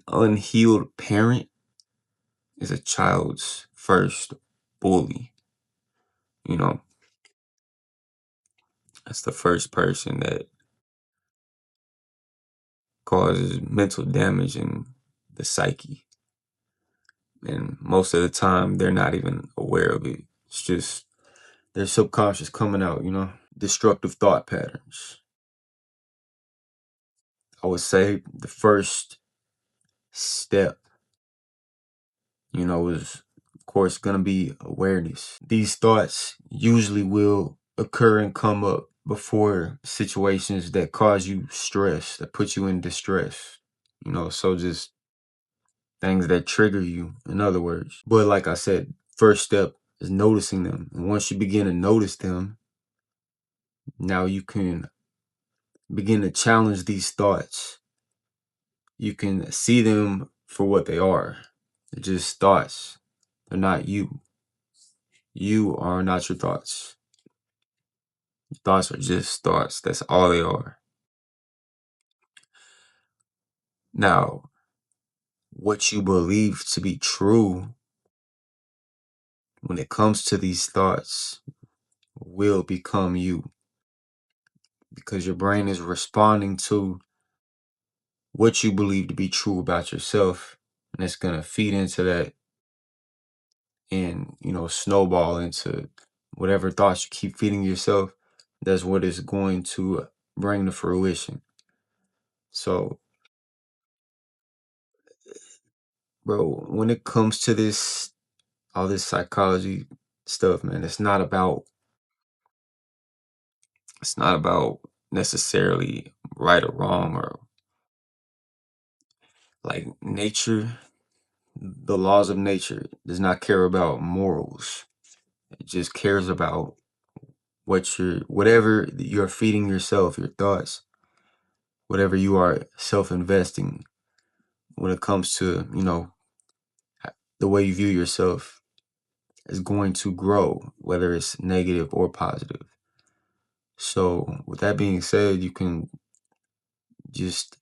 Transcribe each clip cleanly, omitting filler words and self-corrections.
An unhealed parent is a child's first bully. You know, that's the first person that causes mental damage in the psyche. And most of the time, they're not even aware of it. It's just their subconscious coming out. Destructive thought patterns. I would say the first step, is of course going to be awareness. These thoughts usually will occur and come up before situations that cause you stress, that put you in distress, so just things that trigger you, in other words. But like I said, first step is noticing them. And once you begin to notice them, now you can begin to challenge these thoughts. You can see them for what they are. They're just thoughts. They're not you. You are not your thoughts. Your thoughts are just thoughts. That's all they are. Now, what you believe to be true when it comes to these thoughts will become you, because your brain is responding to what you believe to be true about yourself, and it's going to feed into that and snowball into whatever thoughts you keep feeding yourself. That's what is going to bring to fruition. So, bro, when it comes to this, all this psychology stuff, man, it's not about necessarily right or wrong, or like nature. The laws of nature does not care about morals. It just cares about whatever you're feeding yourself, your thoughts, whatever you are self-investing when it comes to the way you view yourself is going to grow, whether it's negative or positive. So with that being said, just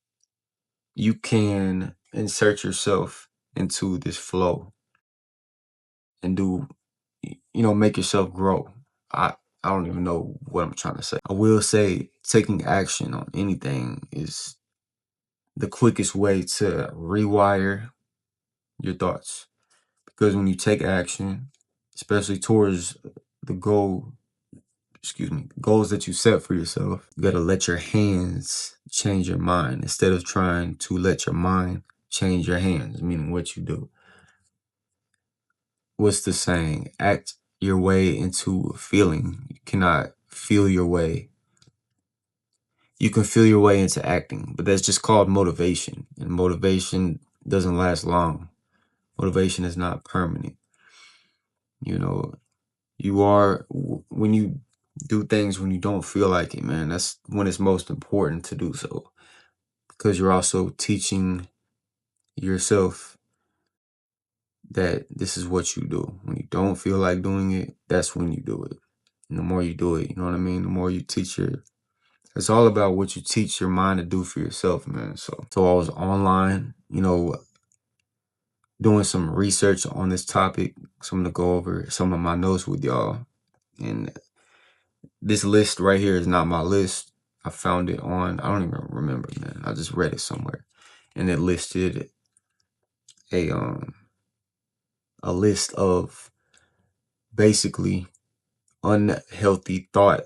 you can insert yourself into this flow and make yourself grow. I don't even know what I'm trying to say. I will say taking action on anything is the quickest way to rewire your thoughts. Because when you take action, especially towards the goals that you set for yourself, you got to let your hands change your mind instead of trying to let your mind change your hands, meaning what you do. What's the saying? Act your way into a feeling. You cannot feel your way. You can feel your way into acting, but that's just called motivation. And motivation doesn't last long. Motivation is not permanent. You know, when you do things when you don't feel like it, man, that's when it's most important to do so. Because you're also teaching yourself that this is what you do. When you don't feel like doing it, that's when you do it. And the more you do it, you know what I mean? The more you it's all about what you teach your mind to do for yourself, man. So I was online, doing some research on this topic. So I'm gonna go over some of my notes with y'all. And this list right here is not my list. I found it I don't even remember, man. I just read it somewhere. And it listed a list of basically unhealthy thought,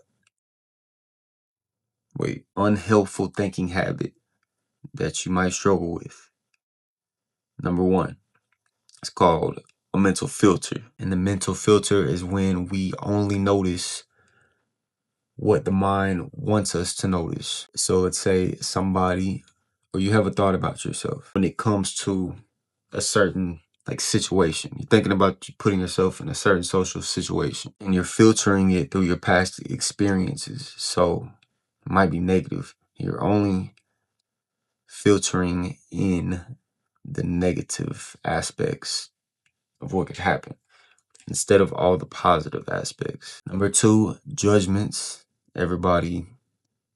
unhelpful thinking habit that you might struggle with. Number one, it's called a mental filter. And the mental filter is when we only notice what the mind wants us to notice. So let's say or you have a thought about yourself when it comes to a certain situation. You're thinking about putting yourself in a certain social situation and you're filtering it through your past experiences. So it might be negative. You're only filtering in the negative aspects of what could happen instead of all the positive aspects. Number two, judgments. Everybody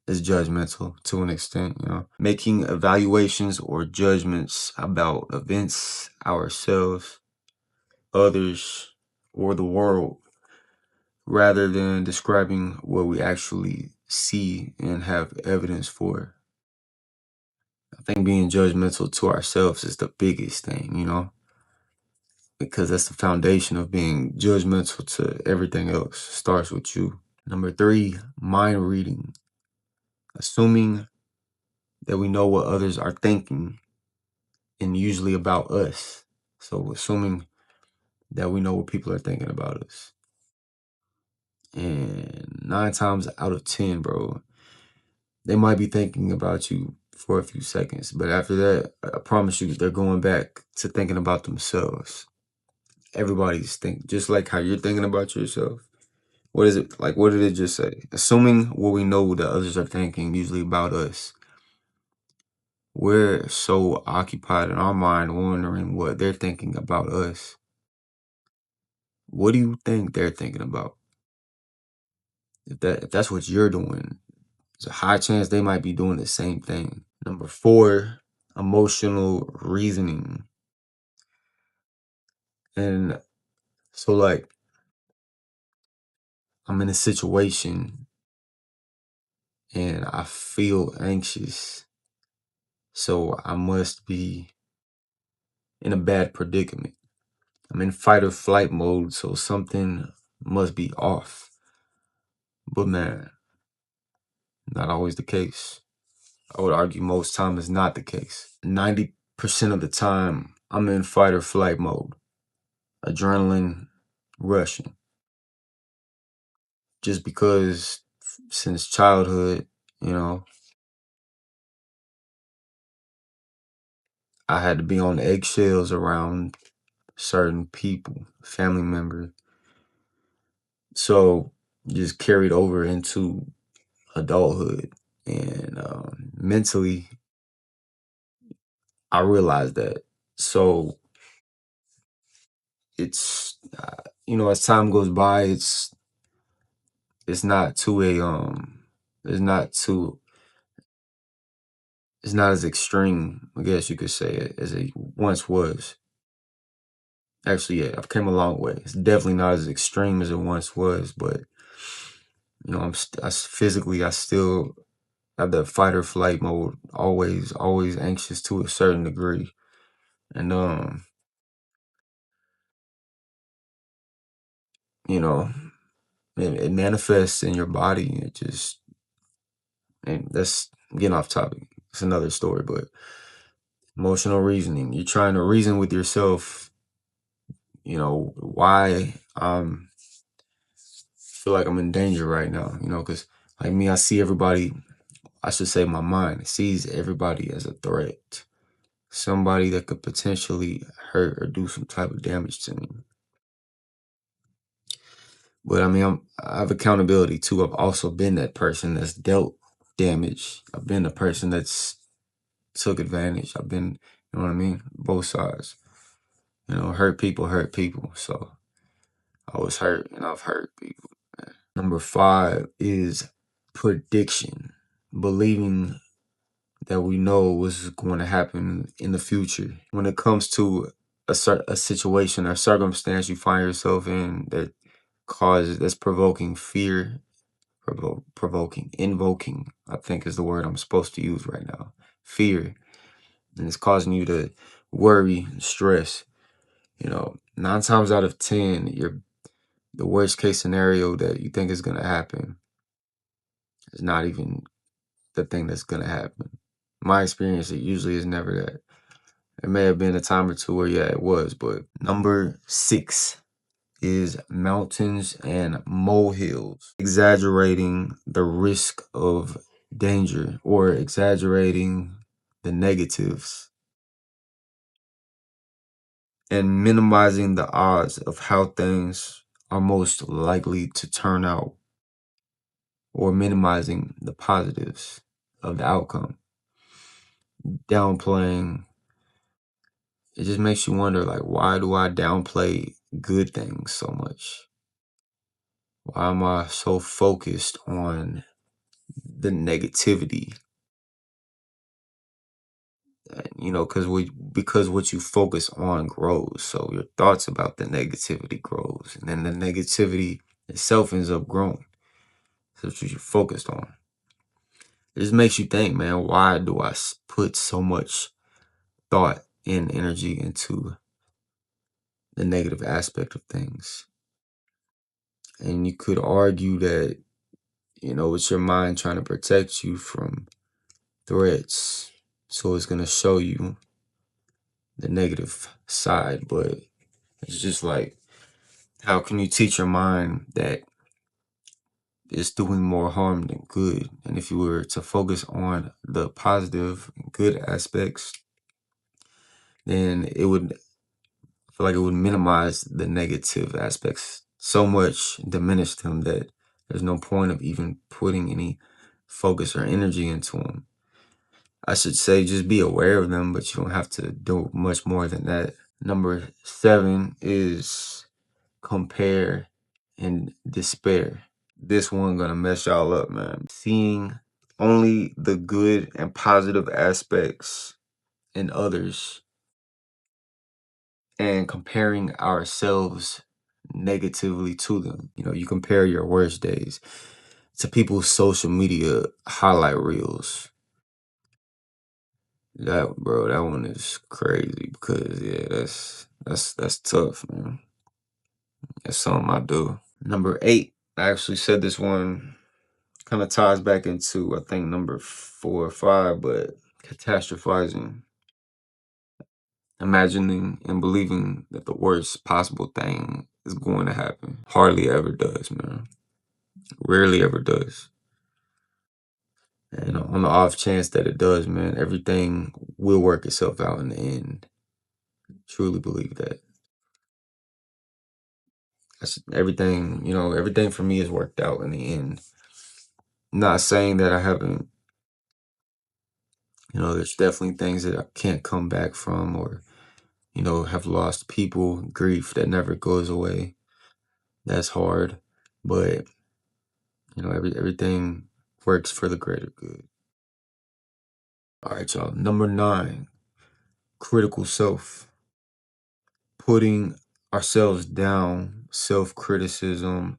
is judgmental to an extent, making evaluations or judgments about events, ourselves, others, or the world, rather than describing what we actually see and have evidence for. I think being judgmental to ourselves is the biggest thing, because that's the foundation of being judgmental to everything else. Starts with you. Number three, mind reading, assuming that we know what others are thinking and usually about us. So assuming that we know what people are thinking about us. And 9 times out of 10, bro, they might be thinking about you for a few seconds, but after that, I promise you, they're going back to thinking about themselves. Everybody's thinking, just like how you're thinking about yourself. What is it like? What did it just say? Assuming what we know that others are thinking, usually about us. We're so occupied in our mind wondering what they're thinking about us. What do you think they're thinking about? If that's what you're doing, there's a high chance they might be doing the same thing. Number four, emotional reasoning. And so like I'm in a situation and I feel anxious. So I must be in a bad predicament. I'm in fight or flight mode, so something must be off. But man, not always the case. I would argue most time is not the case. 90% of the time, I'm in fight or flight mode. Adrenaline rushing. Just because since childhood, you know, I had to be on eggshells around certain people, family members. So just carried over into adulthood. And mentally, I realized that. So it's, as time goes by, it's not to a, it's not to, it's not as extreme, I guess you could say, as it once was. Actually, yeah, I've come a long way. It's definitely not as extreme as it once was, but physically, I still have that fight or flight mode, always anxious to a certain degree. And you know, it manifests in your body. And that's getting off topic. It's another story, but emotional reasoning. You're trying to reason with yourself, why feel like I'm in danger right now, because like me, I see everybody, I should say my mind sees everybody as a threat. Somebody that could potentially hurt or do some type of damage to me. But I mean, I have accountability too. I've also been that person that's dealt damage. I've been the person that's took advantage. I've been, you know what I mean? Both sides. Hurt people hurt people. So I was hurt and I've hurt people. Number five is prediction. Believing that we know what's going to happen in the future. When it comes to a situation or circumstance you find yourself in that's provoking fear, invoking, I think is the word I'm supposed to use right now. Fear. And it's causing you to worry and stress. 9 times out of 10, the worst case scenario that you think is going to happen is not even the thing that's going to happen. My experience, it usually is never that. It may have been a time or two where, yeah, it was. But number six is mountains and molehills. Exaggerating the risk of danger or exaggerating the negatives and minimizing the odds of how things are most likely to turn out or minimizing the positives of the outcome. Downplaying, it just makes you wonder, like, why do I downplay good things so much? Why am I so focused on the negativity. Because what you focus on grows, so your thoughts about the negativity grows, and then the negativity itself ends up growing. So that's what you're focused on. It just makes you think, man, why do I put so much thought and energy into the negative aspect of things? And you could argue that, it's your mind trying to protect you from threats. So it's going to show you the negative side. But it's just like, how can you teach your mind that it's doing more harm than good? And if you were to focus on the positive, good aspects, then I feel like it would minimize the negative aspects so much, diminish them, that there's no point of even putting any focus or energy into them. I should say just be aware of them, but you don't have to do much more than that. Number 7 is compare and despair. This one gonna mess y'all up, man. Seeing only the good and positive aspects in others and comparing ourselves negatively to them. You compare your worst days to people's social media highlight reels. That one is crazy because yeah, that's tough, man. That's something I do. Number 8, I actually said this one kind of ties back into I think number 4 or 5, but catastrophizing, imagining and believing that the worst possible thing is going to happen. Hardly ever does, man. Rarely ever does. And on the off chance that it does, man, everything will work itself out in the end. Truly believe that. Everything for me is worked out in the end. Not saying that I haven't, there's definitely things that I can't come back from, or, have lost people, grief that never goes away. That's hard. But, everything works for the greater good. All right, y'all. Number 9, critical self. Putting ourselves down, self-criticism,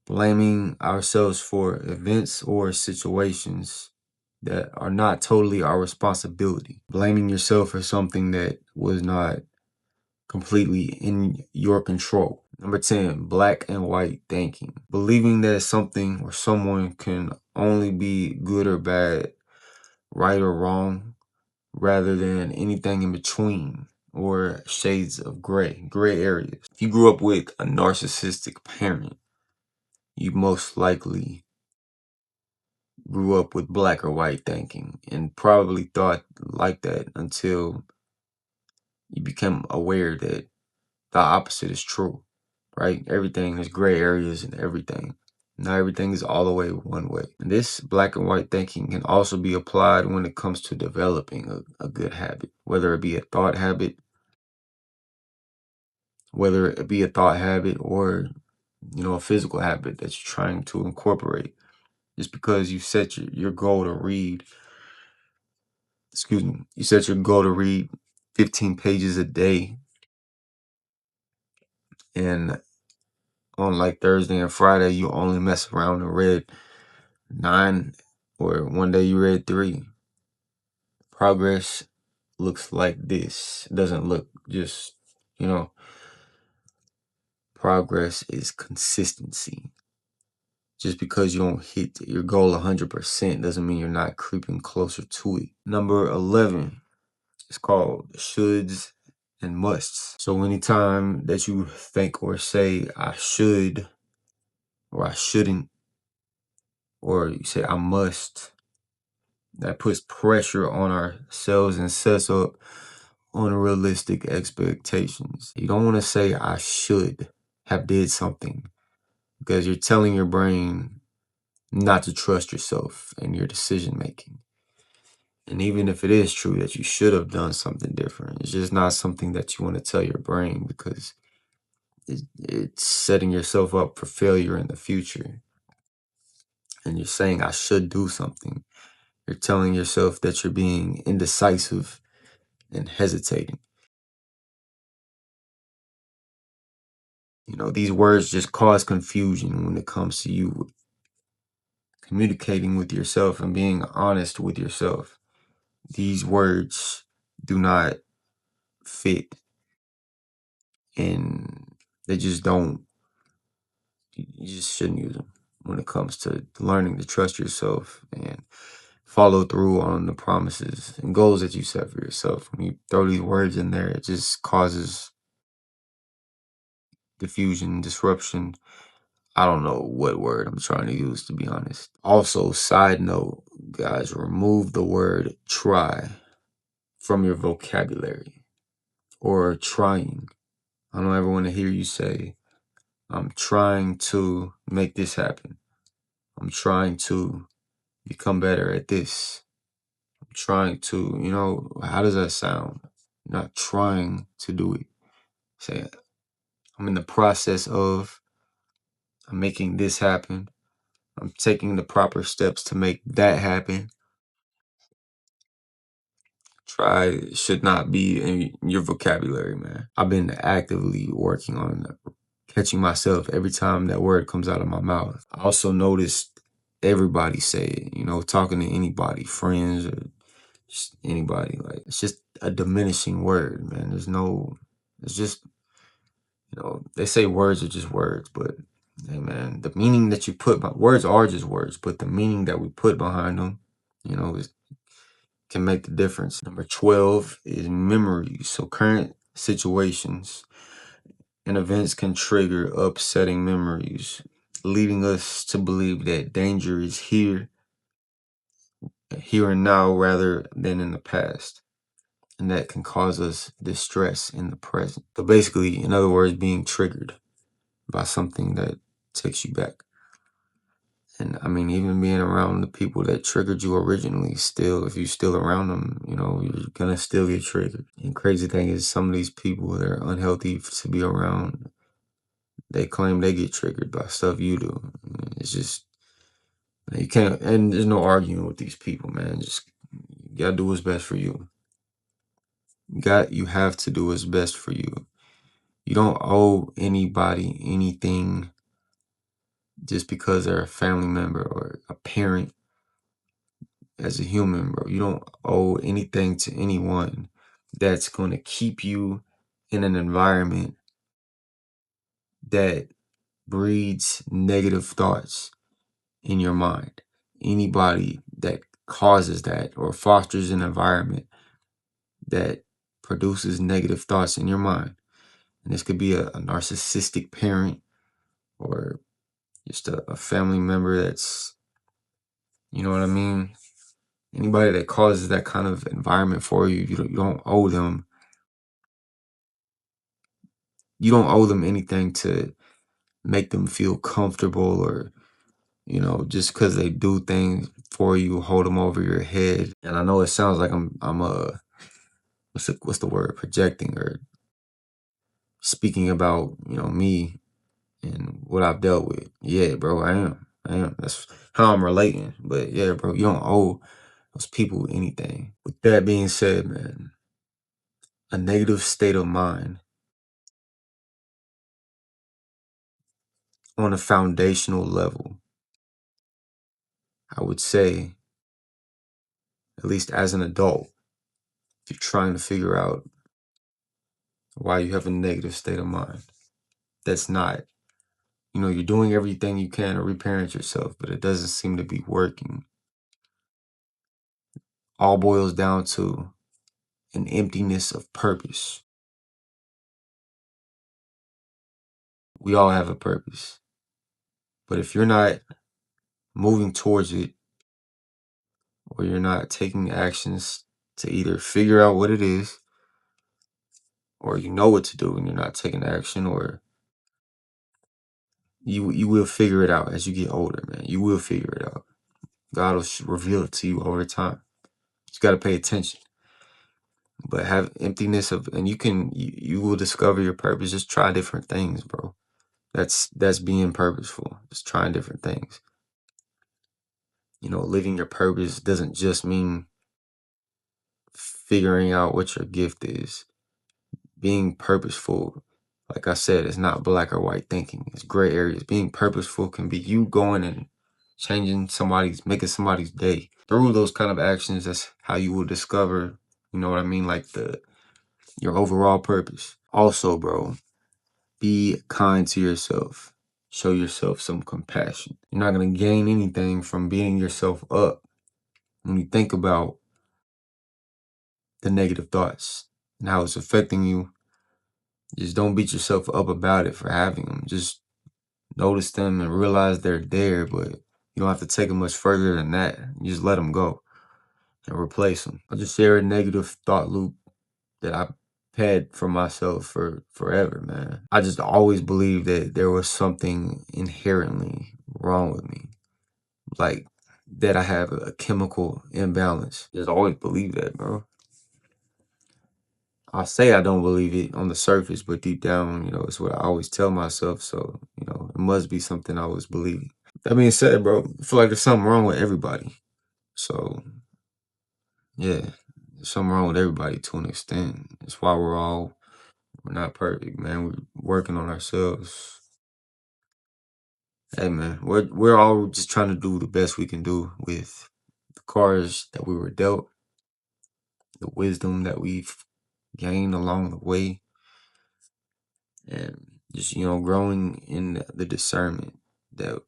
blaming ourselves for events or situations that are not totally our responsibility. Blaming yourself for something that was not completely in your control. Number 10, black and white thinking. Believing that something or someone can only be good or bad, right or wrong, rather than anything in between or shades of gray areas. If you grew up with a narcissistic parent, you most likely grew up with black or white thinking and probably thought like that until you become aware that the opposite is true, right? Everything is gray areas and everything. Not everything is all the way one way. And this black and white thinking can also be applied when it comes to developing a good habit, whether it be a thought habit, or, a physical habit that you're trying to incorporate. Just because you set your goal to read, you set your goal to read 15 pages a day, and on like Thursday and Friday, you only mess around and read 9, or one day you read 3. Progress looks like this. It doesn't look just, you know, progress is consistency. Just because you don't hit your goal 100% doesn't mean you're not creeping closer to it. Number 11 is called shoulds and musts. So anytime that you think or say, I should, or I shouldn't, or you say, I must, that puts pressure on ourselves and sets up unrealistic expectations. You don't want to say, I should have did something, because you're telling your brain not to trust yourself and your decision making. And even if it is true that you should have done something different, it's just not something that you want to tell your brain, because it's setting yourself up for failure in the future. and you're saying, I should do something. You're telling yourself that you're being indecisive and hesitating. These words just cause confusion when it comes to you communicating with yourself and being honest with yourself. These words do not fit, and they just don't, you just shouldn't use them when it comes to learning to trust yourself and follow through on the promises and goals that you set for yourself. When you throw these words in there, it just causes diffusion, disruption. I don't know what word I'm trying to use, to be honest. Also, side note, guys, remove the word try from your vocabulary, or trying. I don't ever want to hear you say, I'm trying to make this happen. I'm trying to become better at this. I'm trying to, how does that sound? You're not trying to do it. Say, I'm in the process of, I'm making this happen. I'm taking the proper steps to make that happen. Try should not be in your vocabulary, man. I've been actively working on catching myself every time that word comes out of my mouth. I also noticed everybody say it, talking to anybody, friends or just anybody. Like, it's just a diminishing word, man. It's just, they say words are just words, but hey, man, the meaning that you put, words are just words, but the meaning that we put behind them, is can make the difference. Number 12 is memories. So current situations and events can trigger upsetting memories, leading us to believe that danger is here and now rather than in the past. And that can cause us distress in the present. So basically, in other words, being triggered by something that takes you back. And I mean, even being around the people that triggered you originally, still, if you're still around them, you're gonna still get triggered. And crazy thing is, some of these people that are unhealthy to be around, they claim they get triggered by stuff you do. It's just, you can't, and there's no arguing with these people, man. Just, you gotta do what's best for you. You have to do what's best for you. You don't owe anybody anything just because they're a family member or a parent. As a human, bro, you don't owe anything to anyone that's going to keep you in an environment that breeds negative thoughts in your mind. Anybody that causes that or fosters an environment that produces negative thoughts in your mind. And this could be a narcissistic parent or just a family member that's, you know what I mean? Anybody that causes that kind of environment for you, you don't owe them. You don't owe them anything to make them feel comfortable, or, just because they do things for you, hold them over your head. And I know it sounds like I'm what's the word, projecting or speaking about, me and what I've dealt with. Yeah, bro, I am. That's how I'm relating. But yeah, bro, you don't owe those people anything. With that being said, man, a negative state of mind on a foundational level, I would say, at least as an adult, if you're trying to figure out why you have a negative state of mind, that's not, you're doing everything you can to reparent yourself, but it doesn't seem to be working. All boils down to an emptiness of purpose. We all have a purpose, but if you're not moving towards it, or you're not taking actions to either figure out what it is, or you know what to do and you're not taking action, or you will figure it out as you get older, man. You will figure it out. God will reveal it to you over time. You got to pay attention. But have emptiness of, and you will discover your purpose. Just try different things, bro. That's being purposeful. Just trying different things. Living your purpose doesn't just mean figuring out what your gift is. Being purposeful, like I said, it's not black or white thinking. It's gray areas. Being purposeful can be you going and making somebody's day. Through those kind of actions, that's how you will discover, you know what I mean, like your overall purpose. Also, bro, be kind to yourself. Show yourself some compassion. You're not gonna gain anything from beating yourself up. When you think about the negative thoughts and how it's affecting you, just don't beat yourself up about it for having them. Just notice them and realize they're there, but you don't have to take them much further than that. You just let them go and replace them. I'll just share a negative thought loop that I've had for myself for forever, man. I just always believed that there was something inherently wrong with me, like that I have a chemical imbalance. Just always believed that, bro. I say I don't believe it on the surface, but deep down, it's what I always tell myself. So, it must be something I was believing. That being said, bro, I feel like there's something wrong with everybody. So, yeah, there's something wrong with everybody to an extent. That's why we're not perfect, man. We're working on ourselves. Hey, man, we're all just trying to do the best we can do with the cards that we were dealt, the wisdom that we've gained along the way, and just growing in the discernment that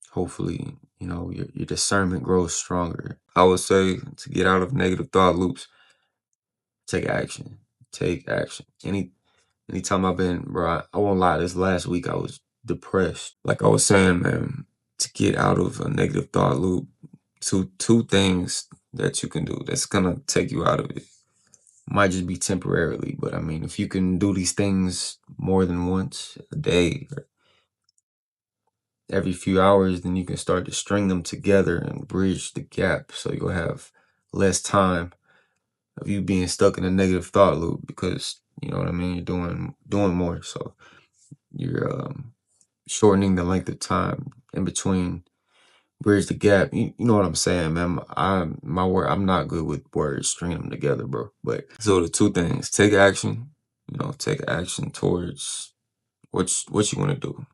hopefully your discernment grows stronger. I would say to get out of negative thought loops, take action. Take action. Anytime I've been, bro, I won't lie, this last week I was depressed. Like I was saying, man, to get out of a negative thought loop, two things that you can do that's gonna take you out of it. Might just be temporarily, but I mean, if you can do these things more than once a day or every few hours, then you can start to string them together and bridge the gap so you'll have less time of you being stuck in a negative thought loop because you know what I mean, you're doing more. So you're shortening the length of time in between, bridge the gap. You know what I'm saying, man. I'm not good with words, stringing them together, bro. But so the two things: take action. Take action towards what you want to do.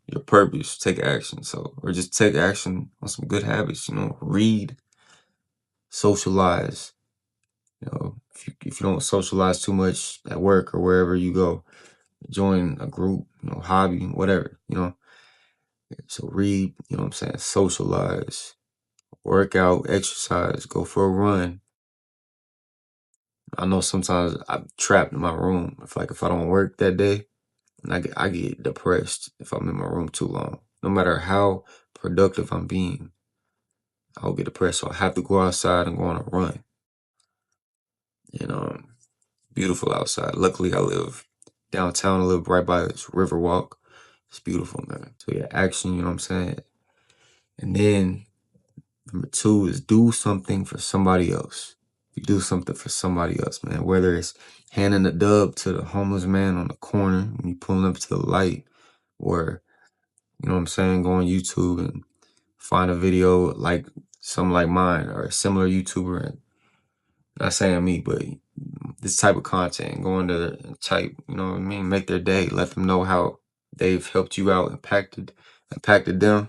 Your purpose. Take action. So or just take action on some good habits. Read, socialize. If you don't socialize too much at work or wherever you go, join a group. Hobby, whatever. So read. You know what I'm saying. Socialize. Work out, exercise, go for a run. I know sometimes I'm trapped in my room. If I don't work that day, and I get depressed if I'm in my room too long. No matter how productive I'm being, I'll get depressed. So I have to go outside and go on a run. And beautiful outside. Luckily, I live downtown. I live right by this river walk. It's beautiful, man. So yeah, action. You know what I'm saying. And then number two is do something for somebody else. You do something for somebody else, man. Whether it's handing a dub to the homeless man on the corner when you pulling up to the light, or you know what I'm saying, go on YouTube and find a video like something like mine or a similar YouTuber. And not saying me, but this type of content, going to type, you know what I mean, make their day, let them know how they've helped you out, impacted them.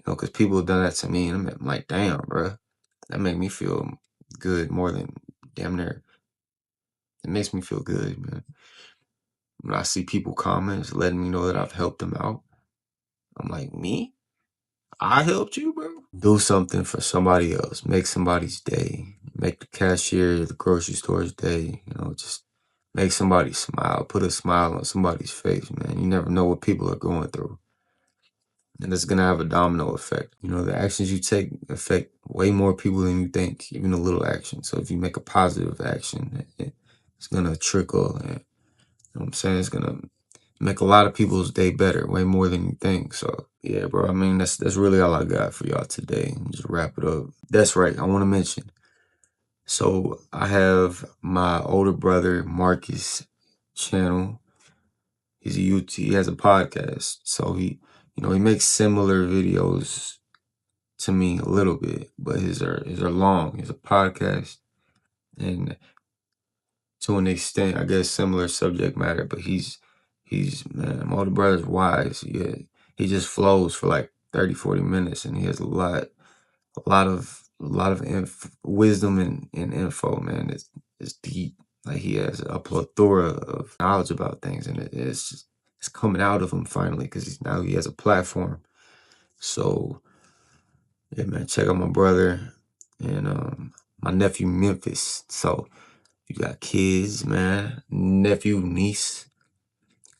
Because people have done that to me, and I'm like, damn, bro, that made me feel good more than damn near. It makes me feel good, man. When I see people comments letting me know that I've helped them out, I'm like, me? I helped you, bro? Do something for somebody else. Make somebody's day. Make the cashier, the grocery store's day. Just make somebody smile. Put a smile on somebody's face, man. You never know what people are going through. And it's gonna have a domino effect. The actions you take affect way more people than you think, even a little action. So if you make a positive action, it's gonna trickle, and you know what I'm saying, it's gonna make a lot of people's day better, way more than you think. So yeah, bro. I mean, that's really all I got for y'all today. Just wrap it up. That's right. I want to mention. So I have my older brother Marcus channel. He's a UT. He has a podcast. So he makes similar videos to me a little bit, but his are long. His a podcast, and to an extent, I guess similar subject matter. But he's man, my older brother's wise. Yeah, he just flows for like 30, 40 minutes, and he has a lot of wisdom and info. Man, it's deep. Like he has a plethora of knowledge about things, and it's coming out of him finally because now he has a platform. So yeah, man, check out my brother and my nephew Memphis. So you got kids, man, nephew, niece.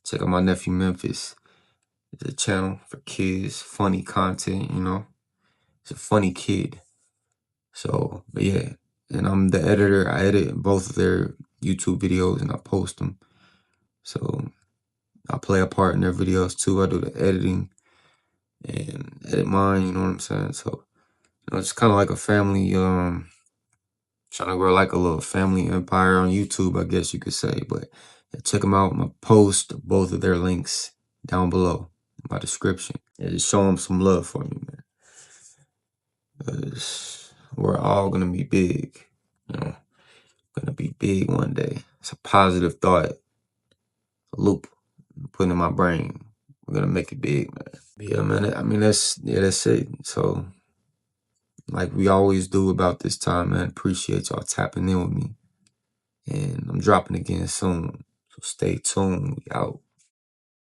Check out my nephew Memphis. It's a channel for kids, funny content. It's a funny kid. So, but yeah, and I'm the editor. I edit both of their YouTube videos and I post them. So I play a part in their videos too. I do the editing and edit mine. You know what I'm saying? So it's kind of like a family. Trying to grow like a little family empire on YouTube, I guess you could say. But yeah, check them out. I'm gonna post both of their links down below in my description. Yeah, just show them some love for me, man. 'Cause we're all gonna be big. You know, gonna be big one day. It's a positive thought, a loop I'm putting in my brain. We're gonna make it big, man. Yeah, man. I mean, that's it. So, like we always do about this time, man. Appreciate y'all tapping in with me. And I'm dropping again soon. So stay tuned. We out.